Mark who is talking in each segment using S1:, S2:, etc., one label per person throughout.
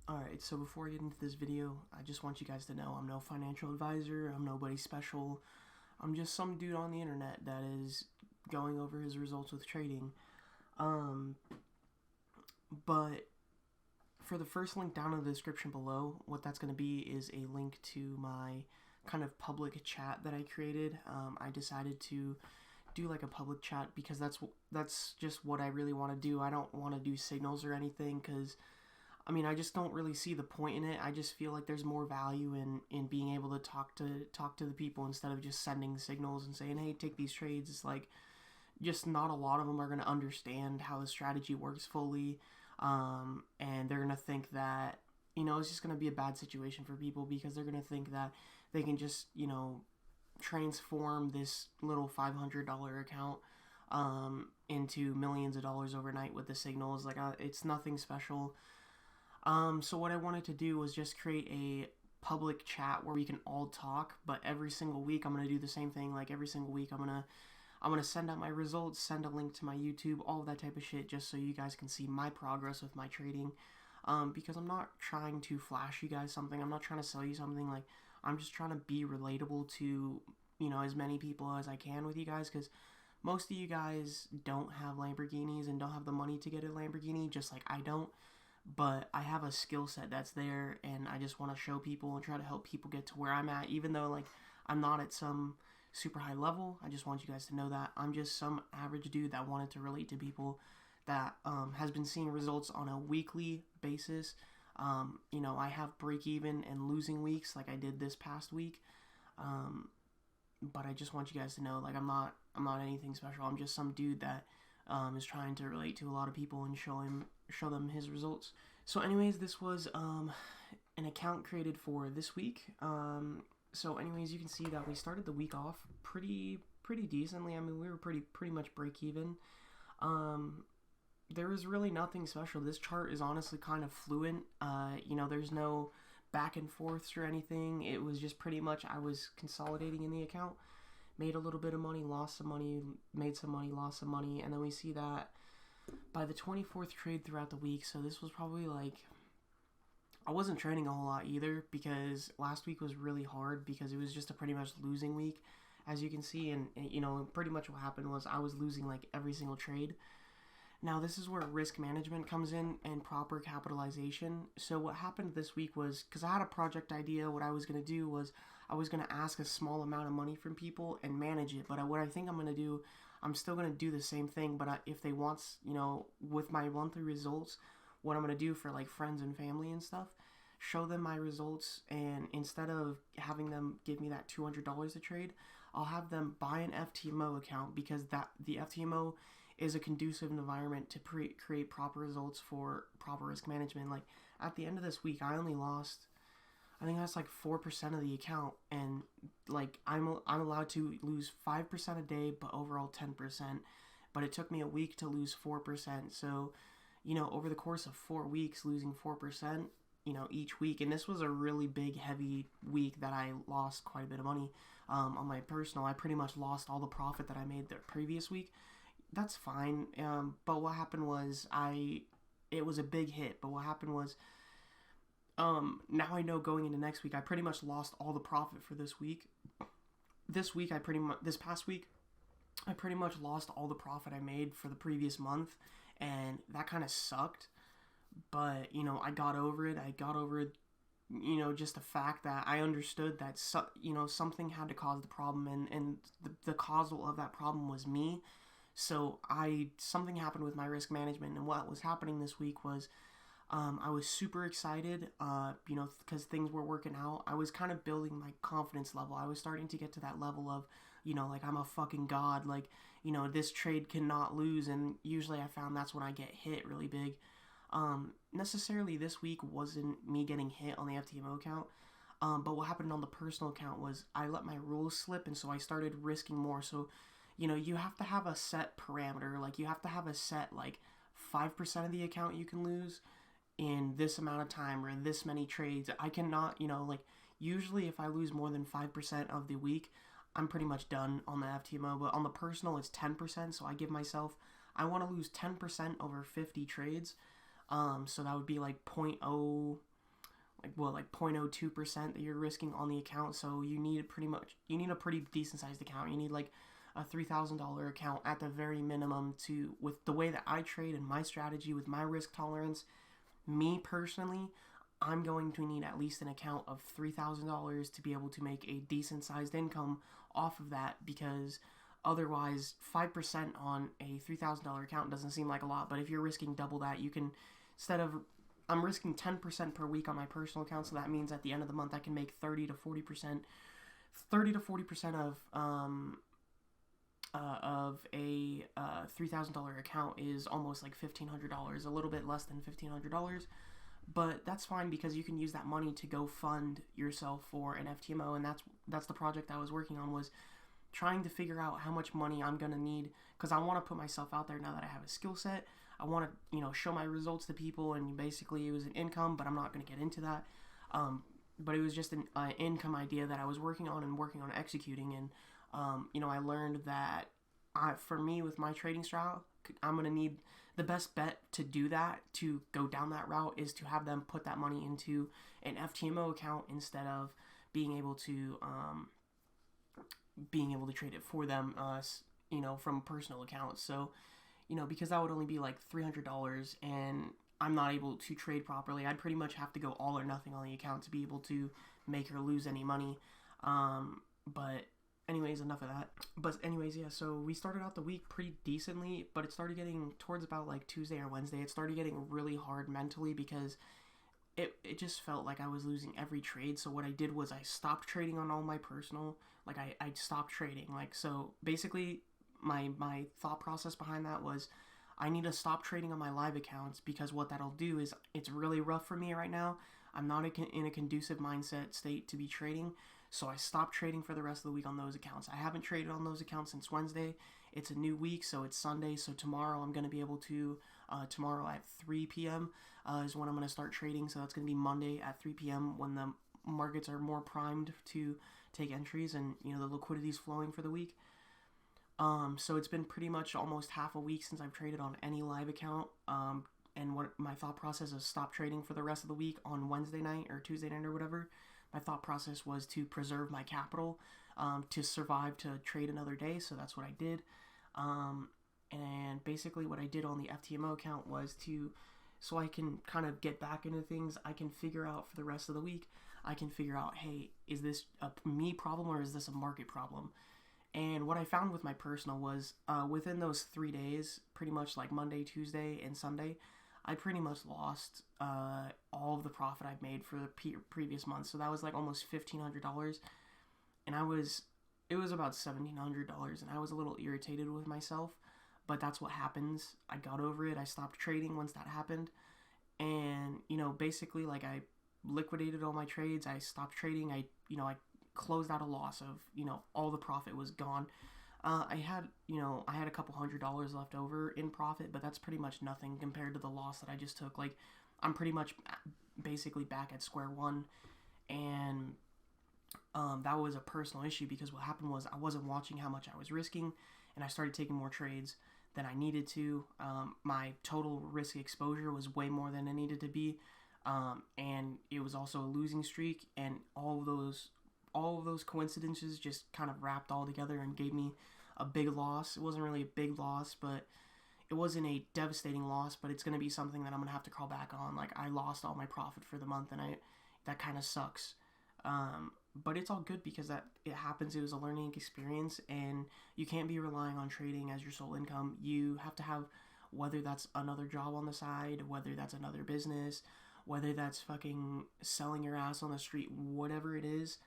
S1: Alright, so before I get into this video, I just want you guys to know I'm no financial advisor, I'm nobody special. I'm just some dude on the internet that is going over his results with trading. Um, but for the first link down in the description below, what that's going to be is a link to my kind of public chat that I created. I decided to do like a public chat because that's just what I really want to do. I don't want to do signals or anything because I just don't really see the point in it. I just feel like there's more value in being able to talk to the people instead of just sending signals and saying, "Hey, take these trades." It's like just not a lot of them are going to understand how the strategy works fully, and they're going to think that it's just going to be a bad situation for people because they're going to think that they can just transform this little $500 account into millions of dollars overnight with the signals. Like it's nothing special. So what I wanted to do was just create a public chat where we can all talk, but every single week I'm gonna do the same thing. Like every single week I'm gonna send out my results, send a link to my YouTube, all of that type of shit, just so you guys can see my progress with my trading. Because I'm not trying to flash you guys something. I'm not trying to sell you something. Like I'm just trying to be relatable to as many people as I can with you guys, because most of you guys don't have Lamborghinis and don't have the money to get a Lamborghini, just like I don't. But I have a skill set that's there, and I just want to show people and try to help people get to where I'm at, even though like I'm not at some super high level. I just want you guys to know that I'm just some average dude that wanted to relate to people that has been seeing results on a weekly basis. I have break even and losing weeks like I did this past week. But I just want you guys to know, like I'm not anything special. I'm just some dude that is trying to relate to a lot of people and show them his results. So anyways, this was an account created for this week. So anyways, you can see that we started the week off pretty decently. We were pretty much break even. There was really nothing special. This chart is honestly kind of fluent. There's no back and forths or anything. It was just pretty much I was consolidating in the account, made a little bit of money, lost some money, made some money, lost some money, and then we see that by the 24th trade throughout the week. So this was probably like, I wasn't trading a whole lot either because last week was really hard because it was just a pretty much losing week, as you can see, and pretty much what happened was I was losing like every single trade. Now this is where risk management comes in and proper capitalization. So what happened this week was, because I had a project idea, what I was going to do was I was going to ask a small amount of money from people and manage it. But what I think I'm going to do, I'm still going to do the same thing. But if they want, with my monthly results, what I'm going to do for like friends and family and stuff, show them my results. And instead of having them give me that $200 a trade, I'll have them buy an Ftmo account, because the Ftmo is a conducive environment to create proper results for proper risk management. Like at the end of this week, I only lost, I think that's like 4% of the account, and like I'm allowed to lose 5% a day, but overall 10%. But it took me a week to lose 4%. So, over the course of 4 weeks, losing 4%, each week, and this was a really big, heavy week that I lost quite a bit of money. On my personal, I pretty much lost all the profit that I made the previous week. That's fine. But what happened was it was a big hit. But what happened was, now I know going into next week, I pretty much lost all the profit for this week. This past week, I pretty much lost all the profit I made for the previous month, and that kind of sucked. But, I got over it. Just the fact that I understood that, something had to cause the problem, and the causal of that problem was me. So something happened with my risk management, and what was happening this week was, I was super excited, because things were working out. I was kind of building my confidence level. I was starting to get to that level of, like I'm a fucking god, like, this trade cannot lose, and usually I found that's when I get hit really big. Necessarily this week wasn't me getting hit on the Ftmo account, but what happened on the personal account was I let my rules slip, and so I started risking more. So you have to have a set parameter. Like you have to have a set, like 5% of the account you can lose in this amount of time or this many trades. I cannot, like usually if I lose more than 5% of the week, I'm pretty much done on the Ftmo. But on the personal, it's 10%. So I give myself, I want to lose 10% over 50 trades. So that would be like 0.0, like 0.02% that you're risking on the account. So you need a pretty decent sized account. You need like a $3,000 account at the very minimum with the way that I trade and my strategy with my risk tolerance. Me personally, I'm going to need at least an account of $3,000 to be able to make a decent sized income off of that, because otherwise 5% on a $3,000 account doesn't seem like a lot. But if you're risking double that, you can, I'm risking 10% per week on my personal account, so that means at the end of the month I can make 30 to 40% of a $3,000 account is almost like $1,500, a little bit less than $1,500. But that's fine, because you can use that money to go fund yourself for an FTMO, and that's the project I was working on, was trying to figure out how much money I'm gonna need, because I want to put myself out there now that I have a skill set. I want to show my results to people, and basically it was an income, but I'm not gonna get into that. But it was just an income idea that I was working on executing, and I learned that for me with my trading style, I'm gonna need the best bet to do that, to go down that route, is to have them put that money into an FTMO account instead of being able to trade it for them, from personal accounts. So, because that would only be like $300, and I'm not able to trade properly, I'd pretty much have to go all or nothing on the account to be able to make or lose any money. But anyways, enough of that. But anyways, yeah, so we started out the week pretty decently, but it started getting towards about like Tuesday or Wednesday, it started getting really hard mentally, because it just felt like I was losing every trade. So what I did was I stopped trading on all my personal, like I stopped trading. Like, so basically my thought process behind that was, I need to stop trading on my live accounts, because what that'll do is, it's really rough for me right now. I'm not in a conducive mindset state to be trading. So I stopped trading for the rest of the week on those accounts. I haven't traded on those accounts since Wednesday. It's a new week, so it's Sunday. So tomorrow I'm going to be able to, tomorrow at 3 p.m. Is when I'm going to start trading. So that's going to be Monday at 3 p.m. when the markets are more primed to take entries, and, the liquidity is flowing for the week. So it's been pretty much almost half a week since I've traded on any live account. And what my thought process is, stop trading for the rest of the week on Wednesday night or Tuesday night or whatever. My thought process was to preserve my capital, to survive to trade another day. So that's what I did. And basically what I did on the FTMO account was so I can kind of get back into things. I can figure out for the rest of the week, I can figure out, hey, is this a me problem or is this a market problem? And what I found with my personal was, within those 3 days, pretty much like Monday, Tuesday, and Sunday, I pretty much lost all of the profit I've made for the previous month. So that was like almost $1,500, and it was about $1,700, and I was a little irritated with myself, but that's what happens. I got over it. I stopped trading once that happened, and basically, like, I liquidated all my trades. I stopped trading. I closed out a loss of, all the profit was gone. I had a couple $100 left over in profit, but that's pretty much nothing compared to the loss that I just took. Like, I'm pretty much basically back at square one, and that was a personal issue, because what happened was I wasn't watching how much I was risking, and I started taking more trades than I needed to. My total risk exposure was way more than it needed to be, and it was also a losing streak, and all of those coincidences just kind of wrapped all together and gave me a big loss. It wasn't really a big loss, but it wasn't a devastating loss, but it's going to be something that I'm going to have to crawl back on. Like, I lost all my profit for the month, and that kind of sucks. But it's all good, because it happens. It was a learning experience, and you can't be relying on trading as your sole income. You have to have, whether that's another job on the side, whether that's another business, whether that's fucking selling your ass on the street, whatever it is,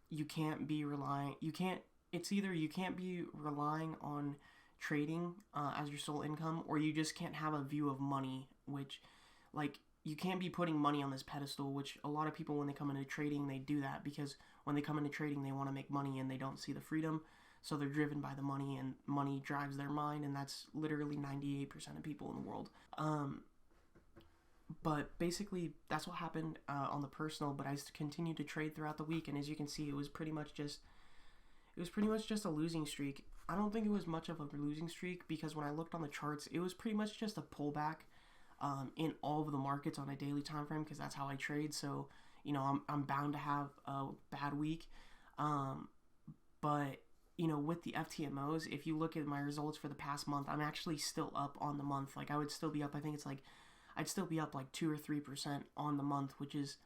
S1: you can't be relying on trading as your sole income, or you just can't have a view of money, which, like, you can't be putting money on this pedestal, which a lot of people, when they come into trading, they do that, because when they come into trading, they want to make money and they don't see the freedom, so they're driven by the money, and money drives their mind, and that's literally 98% of people in the world. But basically, that's what happened on the personal. But I continued to trade throughout the week, and as you can see, it was pretty much just a losing streak. I don't think it was much of a losing streak, because when I looked on the charts, it was pretty much just a pullback in all of the markets on a daily time frame, because that's how I trade. So I'm bound to have a bad week. Um, but with the FTMOs, if you look at my results for the past month, I'm actually still up on the month. Like I would still be up. I think it's like I'd still be up like 2 or 3% on the month, which is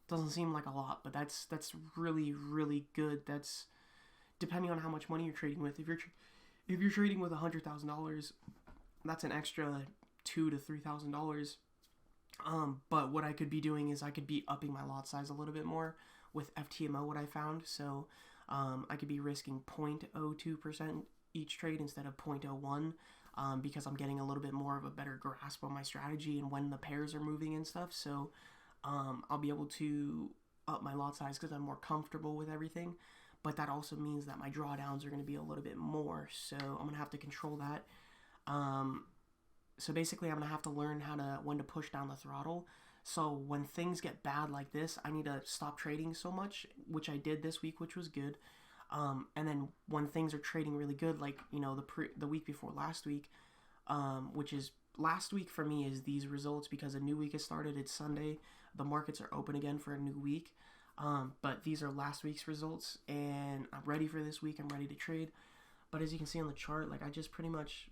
S1: doesn't seem like a lot, but that's really really good. That's depending on how much money you're trading with. If you're trading with $100,000, that's an extra $2,000 to $3,000. But what I could be doing is I could be upping my lot size a little bit more with FTMO. What I found, so I could be risking 0.02% each trade instead of 0.01. Because I'm getting a little bit more of a better grasp on my strategy and when the pairs are moving and stuff. So I'll be able to up my lot size because I'm more comfortable with everything. But that also means that my drawdowns are going to be a little bit more. So I'm going to have to control that. So basically, I'm going to have to learn when to push down the throttle. So when things get bad like this, I need to stop trading so much, which I did this week, which was good. And then when things are trading really good, like the week before last week, which is last week for me is these results because a new week has started. It's Sunday. The markets are open again for a new week. But these are last week's results, and I'm ready for this week. I'm ready to trade. But as you can see on the chart, like I just pretty much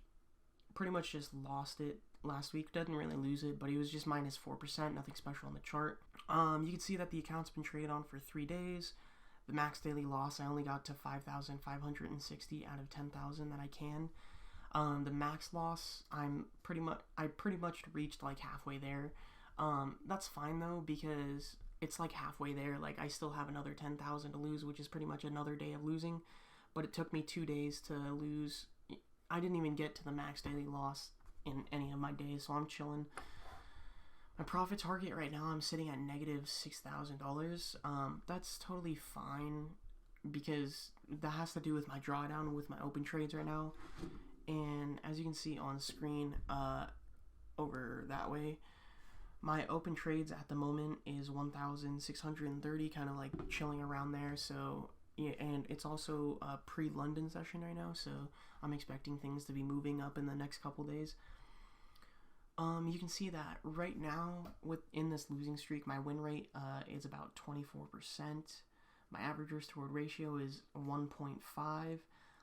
S1: just lost it last week. Didn't really lose it, but it was just minus 4%. Nothing special on the chart. You can see that the account's been traded on for 3 days. The max daily loss, I only got to 5,560 out of 10,000 that I can. The max loss, I pretty much reached like halfway there. That's fine though, because it's like halfway there. Like I still have another 10,000 to lose, which is pretty much another day of losing. But it took me 2 days to lose. I didn't even get to the max daily loss in any of my days, so I'm chilling. My profit target right now, I'm sitting at negative $6,000. That's totally fine because that has to do with my drawdown with my open trades right now. And as you can see on screen, over that way, my open trades at the moment is 1,630, kind of like chilling around there. So yeah, and it's also a pre-London session right now, so I'm expecting things to be moving up in the next couple days. You can see that right now within this losing streak, my win rate is about 24%. My average risk to reward ratio is 1.5.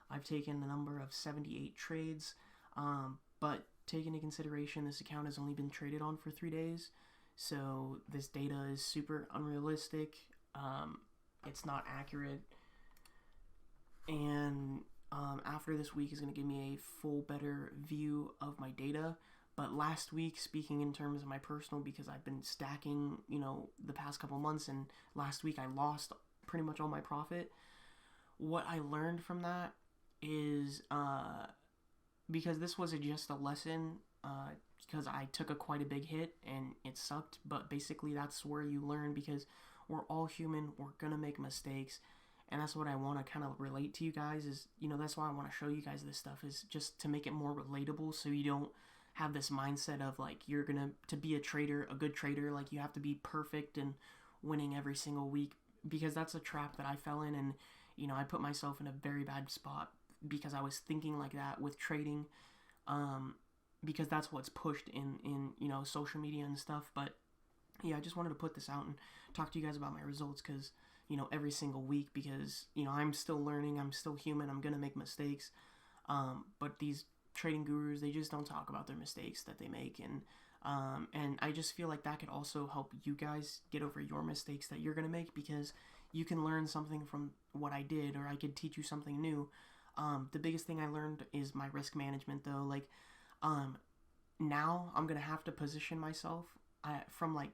S1: I've taken a number of 78 trades, but take into consideration this account has only been traded on for 3 days, so this data is super unrealistic. It's not accurate, and after this week is going to give me a full better view of my data. But last week, speaking in terms of my personal, because I've been stacking, the past couple months, and last week I lost pretty much all my profit. What I learned from that is, because this was just a lesson, because I took quite a big hit and it sucked, but basically that's where you learn, because we're all human, we're gonna make mistakes, and that's what I want to kind of relate to you guys is, that's why I want to show you guys this stuff, is just to make it more relatable, so you don't have this mindset of like you're gonna to be a good trader, like you have to be perfect and winning every single week, because that's a trap that I fell in, and I put myself in a very bad spot because I was thinking like that with trading, because that's what's pushed in social media and stuff. But yeah, I just wanted to put this out and talk to you guys about my results, because every single week, because I'm still learning, I'm still human, I'm gonna make mistakes, but these trading gurus, they just don't talk about their mistakes that they make, and I just feel like that could also help you guys get over your mistakes that you're gonna make, because you can learn something from what I did, or I could teach you something new. The biggest thing I learned is my risk management, though. Like, now I'm gonna have to position myself from like,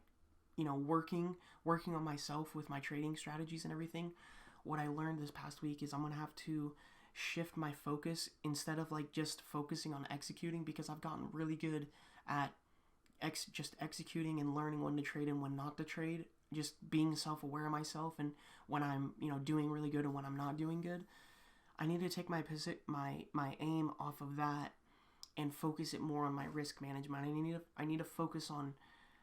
S1: working on myself with my trading strategies and everything. What I learned this past week is I'm gonna have to shift my focus instead of like just focusing on executing, because I've gotten really good at just executing and learning when to trade and when not to trade, just being self-aware of myself, and when I'm doing really good and when I'm not doing good. I need to take my aim off of that and focus it more on my risk management. I need to focus on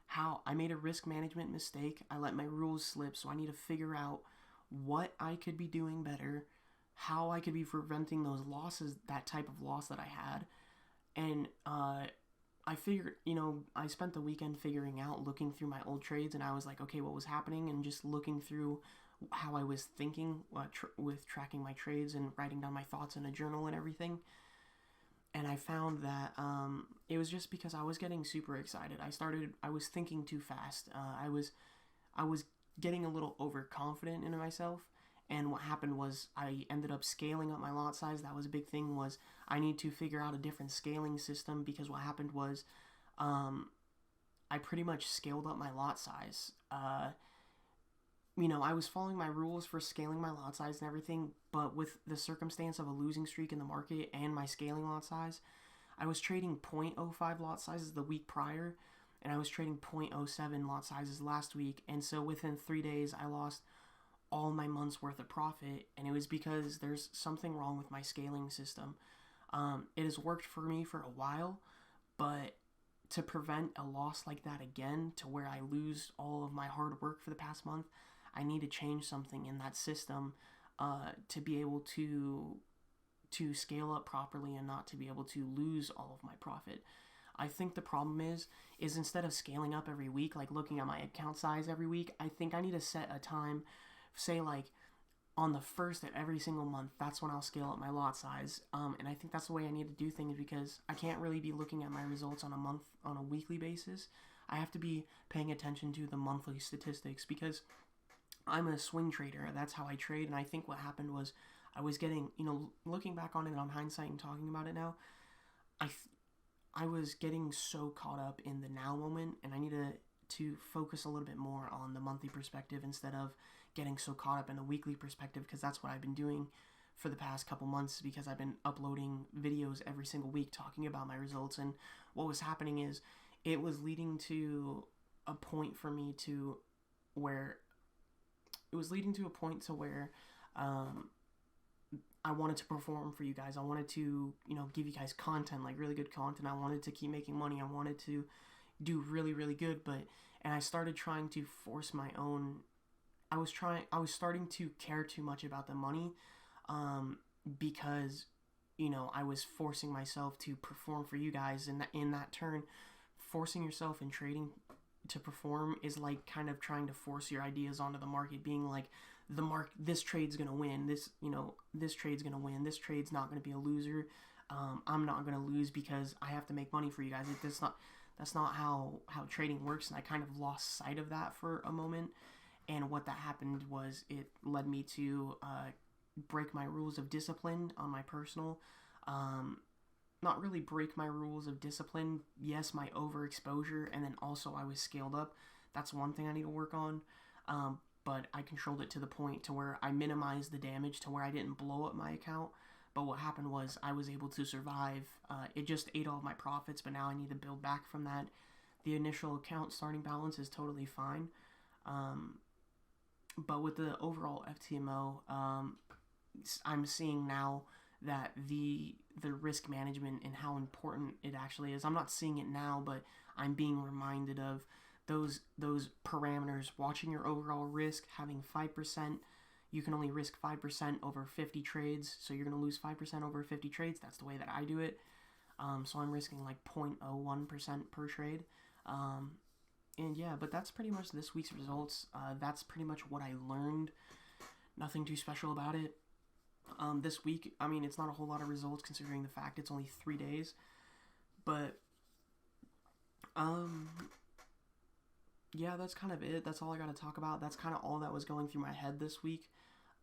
S1: how I made a risk management mistake. I let my rules slip, so I need to figure out what I could be doing better, how I could be preventing those losses, that type of loss that I had. And I figured, I spent the weekend figuring out, looking through my old trades, and I was like, okay, what was happening, and just looking through how I was thinking with tracking my trades and writing down my thoughts in a journal and everything. And I found that it was just because I was getting super excited. I was thinking too fast. I was getting a little overconfident in myself. And what happened was I ended up scaling up my lot size. That was a big thing. Was I need to figure out a different scaling system, because what happened was I pretty much scaled up my lot size. I was following my rules for scaling my lot size and everything, but with the circumstance of a losing streak in the market and my scaling lot size, I was trading 0.05 lot sizes the week prior, and I was trading 0.07 lot sizes last week. And so within 3 days, I lost all my month's worth of profit, and it was because there's something wrong with my scaling system. It has worked for me for a while, but to prevent a loss like that again, to where I lose all of my hard work for the past month, I need to change something in that system to be able to scale up properly and not to be able to lose all of my profit. I think the problem is instead of scaling up every week, like looking at my account size every week, I think I need to set a time, say like on the first of every single month. That's when I'll scale up my lot size. And I think that's the way I need to do things, because I can't really be looking at my results on a weekly basis. I have to be paying attention to the monthly statistics, because I'm a swing trader. That's how I trade. And I think what happened was I was getting, looking back on it on hindsight and talking about it now, I was getting so caught up in the now moment, and I needed to focus a little bit more on the monthly perspective instead of getting so caught up in the weekly perspective, because that's what I've been doing for the past couple months, because I've been uploading videos every single week talking about my results. And what was happening is it was leading to a point for me to where I wanted to perform for you guys. I wanted to, give you guys content, like really good content. I wanted to keep making money. I wanted to do really, really good. And I started trying to force my own. I was starting to care too much about the money, because, I was forcing myself to perform for you guys. And in that turn, forcing yourself in trading to perform is like kind of trying to force your ideas onto the market, being like, this trade's gonna win, this trade's gonna win, this trade's not gonna be a loser, I'm not gonna lose because I have to make money for you guys. That's not how trading works. And I kind of lost sight of that for a moment. And what that happened was it led me to break my rules of discipline on my personal. Not really break my rules of discipline. Yes, my overexposure, and then also I was scaled up. That's one thing I need to work on. But I controlled it to the point to where I minimized the damage, to where I didn't blow up my account. But what happened was I was able to survive. It just ate all of my profits, but now I need to build back from that. The initial account starting balance is totally fine. But with the overall Ftmo, I'm seeing now that the risk management and how important it actually is. I'm not seeing it now, but I'm being reminded of those parameters. Watching your overall risk, having 5%. You can only risk 5% over 50 trades, so you're going to lose 5% over 50 trades. That's the way that I do it. So I'm risking like 0.01% per trade. And yeah, but that's pretty much this week's results. That's pretty much what I learned. Nothing too special about it. This week, I mean, it's not a whole lot of results considering the fact it's only 3 days. But, yeah, that's kind of it. That's all I got to talk about. That's kind of all that was going through my head this week.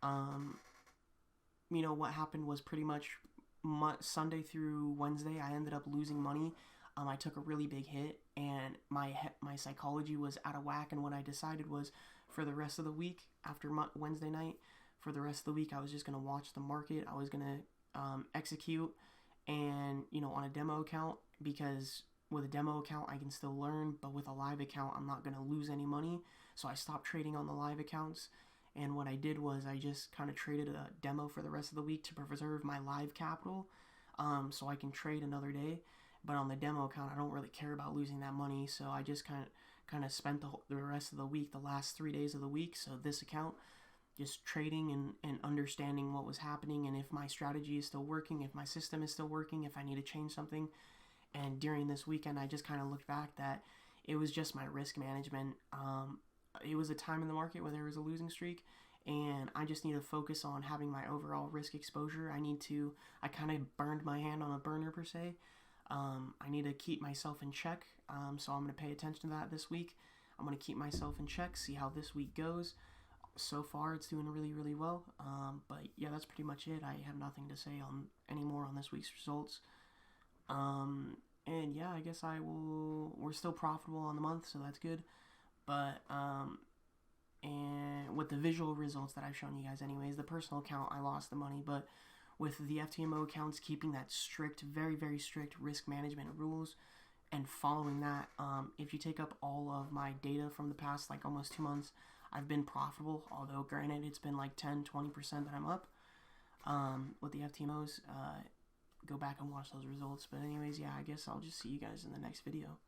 S1: What happened was pretty much Sunday through Wednesday, I ended up losing money. I took a really big hit, and my psychology was out of whack. And what I decided was, for the rest of the week, after Wednesday night, for the rest of the week, I was just going to watch the market. I was going to execute, and, on a demo account, because with a demo account, I can still learn, but with a live account, I'm not going to lose any money. So I stopped trading on the live accounts, and what I did was I just kind of traded a demo for the rest of the week to preserve my live capital, so I can trade another day. But on the demo account, I don't really care about losing that money, so I just kind of spent the rest of the week, the last 3 days of the week, so this account, just trading and understanding what was happening, and if my strategy is still working, if my system is still working, if I need to change something. And during this weekend, I just kind of looked back that it was just my risk management. It was a time in the market where there was a losing streak, and I just need to focus on having my overall risk exposure. I kind of burned my hand on a burner per se. I need to keep myself in check, so I'm going to pay attention to that this week. I'm going to keep myself in check, see how this week goes. So far, it's doing really, really well. But yeah, that's pretty much it. I have nothing to say on anymore on this week's results. And yeah, I guess we're still profitable on the month, so that's good. But and with the visual results that I've shown you guys anyways, the personal account, I lost the money, but with the Ftmo accounts keeping that strict, very, very strict risk management rules and following that, if you take up all of my data from the past, like almost 2 months, I've been profitable, although granted it's been like 10-20% that I'm up with the Ftmos. Go back and watch those results. But anyways, yeah, I guess I'll just see you guys in the next video.